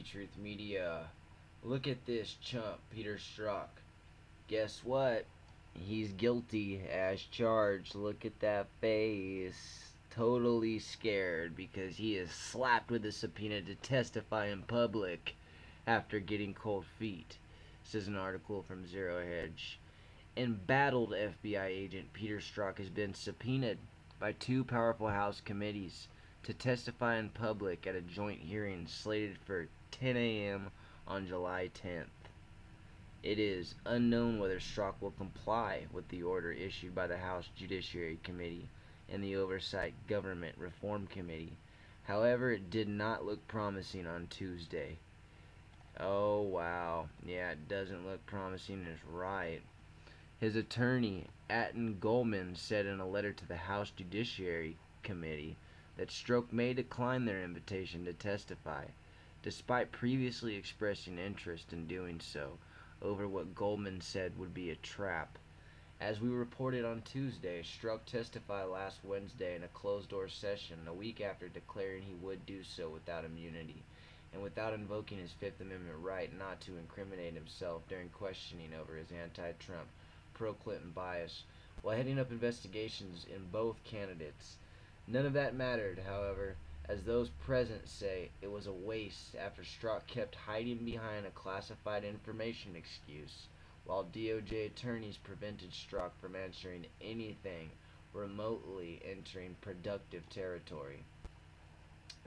Anti-Truth Media. Look at this chump, Peter Strzok. Guess what? He's guilty as charged. Look at that face. Totally scared because he is slapped with a subpoena to testify in public after getting cold feet. This is an article from Zero Hedge. Embattled FBI agent Peter Strzok has been subpoenaed by two powerful House committees to testify in public at a joint hearing slated for 10 a.m. on July 10th. It is unknown whether Strzok will comply with the order issued by the House Judiciary Committee and the Oversight Government Reform Committee. However, it did not look promising on Tuesday. Oh, wow. Yeah, it doesn't look promising, is right. His attorney, Atten Goldman, said in a letter to the House Judiciary Committee that Strzok may decline their invitation to testify, despite previously expressing interest in doing so, over what Goldman said would be a trap. As we reported on Tuesday, Strzok testified last Wednesday in a closed-door session, a week after declaring he would do so without immunity, and without invoking his Fifth Amendment right not to incriminate himself during questioning over his anti-Trump, pro-Clinton bias, while heading up investigations in both candidates. None of that mattered, however, as those present say it was a waste after Strzok kept hiding behind a classified information excuse, while DOJ attorneys prevented Strzok from answering anything remotely entering productive territory.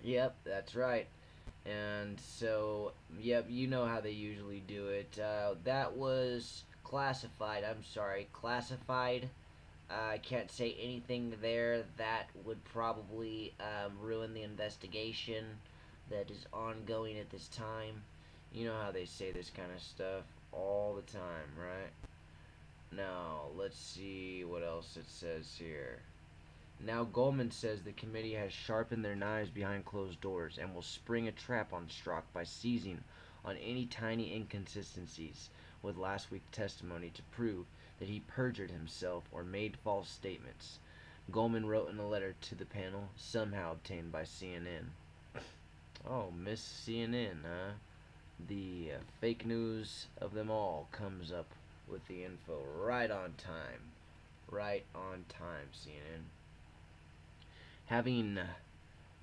Yep, that's right. And so, yep, you know how they usually do it. That was classified. I'm sorry, classified. I can't say anything there that would probably ruin the investigation that is ongoing at this time. You know how they say this kind of stuff all the time, right? Now, let's see what else it says here. Now, Goldman says the committee has sharpened their knives behind closed doors and will spring a trap on Strzok by seizing on any tiny inconsistencies with last week's testimony to prove that he perjured himself or made false statements. Goldman wrote in a letter to the panel, somehow obtained by CNN. Oh, Miss CNN, huh? The fake news of them all comes up with the info right on time. Right on time, CNN.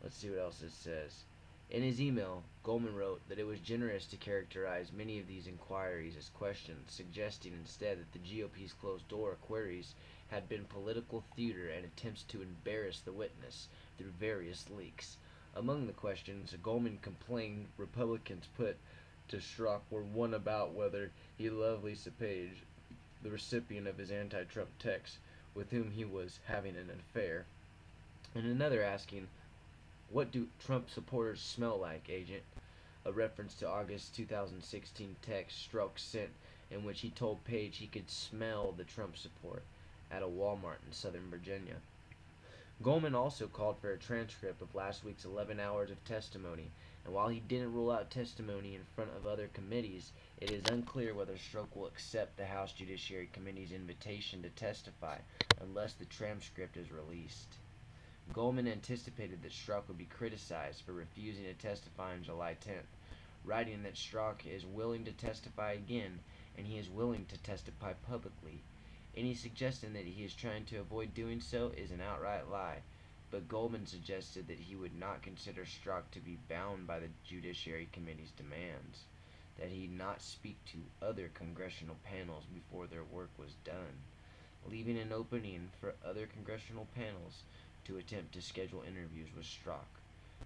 Let's see what else it says. In his email, Goldman wrote that it was generous to characterize many of these inquiries as questions, suggesting instead that the GOP's closed-door queries had been political theater and attempts to embarrass the witness through various leaks. Among the questions Goldman complained Republicans put to Strzok were one about whether he loved Lisa Page, the recipient of his anti-Trump text, with whom he was having an affair, and another asking, "What do Trump supporters smell like, Agent?" A reference to August 2016 text Strzok sent in which he told Page he could smell the Trump support at a Walmart in Southern Virginia. Goldman also called for a transcript of last week's 11 hours of testimony, and while he didn't rule out testimony in front of other committees, it is unclear whether Strzok will accept the House Judiciary Committee's invitation to testify unless the transcript is released. Goldman anticipated that Strzok would be criticized for refusing to testify on July 10th, writing that Strzok is willing to testify again and he is willing to testify publicly. Any suggestion that he is trying to avoid doing so is an outright lie, but Goldman suggested that he would not consider Strzok to be bound by the Judiciary Committee's demands, that he not speak to other congressional panels before their work was done, leaving an opening for other congressional panels to attempt to schedule interviews with Strzok.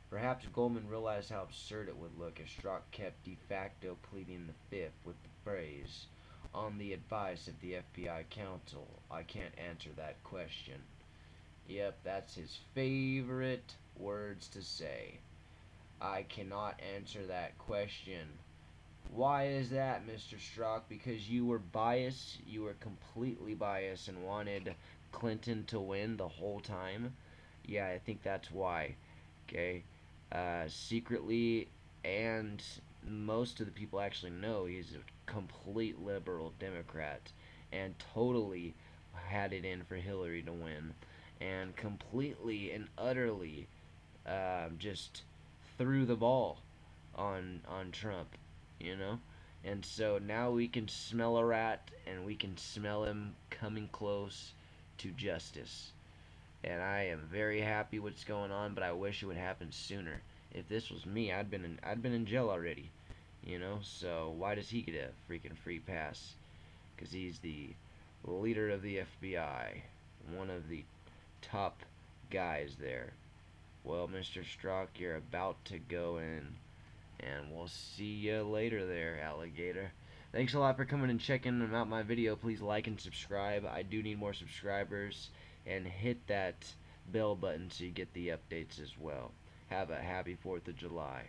Perhaps Goldman realized how absurd it would look if Strzok kept de facto pleading the fifth with the phrase, "On the advice of the FBI counsel, I can't answer that question." Yep, that's his favorite words to say. "I cannot answer that question." Why is that, Mr. Strzok? Because you were biased? You were completely biased and wanted Clinton to win the whole time? Yeah, I think that's why. Okay? Secretly, and most of the people actually know he's a complete liberal Democrat and totally had it in for Hillary to win and completely and utterly just threw the ball on Trump, you know? And so now we can smell a rat, and we can smell him coming close to justice. And I am very happy what's going on, but I wish it would happen sooner. If this was me, I'd been in jail already, you know? So why does he get a freaking free pass? Cuz he's the leader of the FBI, one of the top guys there. Well, Mr. Strzok, you're about to go in, and we'll see you later there, alligator. Thanks a lot for coming and checking out my video. Please like and subscribe. I do need more subscribers. And hit that bell button so you get the updates as well. Have a happy 4th of July.